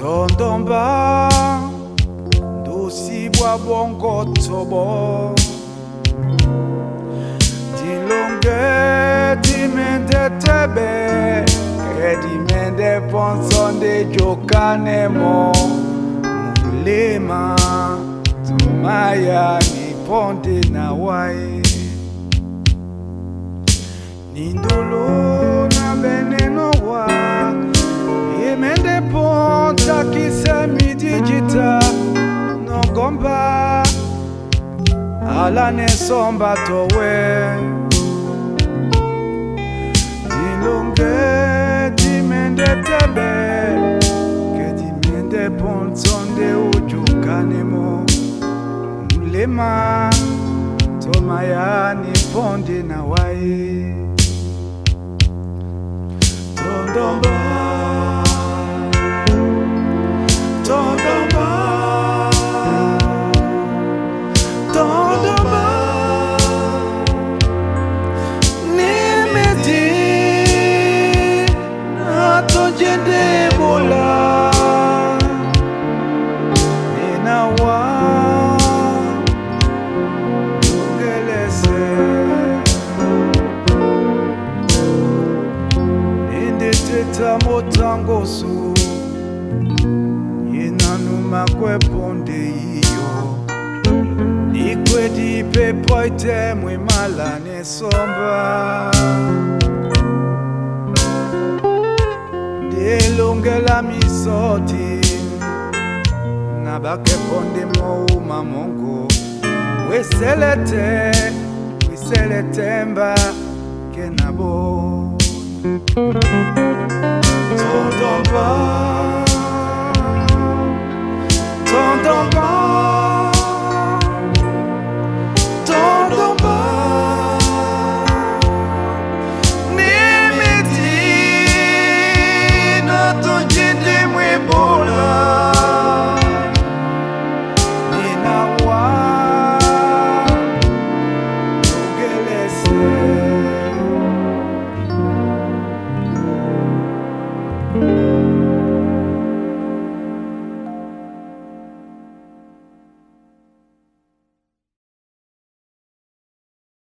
Tondomba Dosibwa bongo tobo Dilonge dimende tebe Edimende ponsonde jokanemo Mulema Tumaya niponde na wae Nindolo na beneno wa Yemende ponta kisemi digita Nongomba Ala nesomba towe Dilonge dimende tebe Kedimende ponsonde ujukanemo Mulema Tomaya niponde na wae Tondomba Tondomba Tondomba Nimedi Natojende bola Ninawa Ungelese Teta motangosu Yenanuma kweponde iyo Nikwe dipe poite mwimala nesomba Delongela misoti Nabake ponde mouma mongo Weselete mba Kenabo Tondomba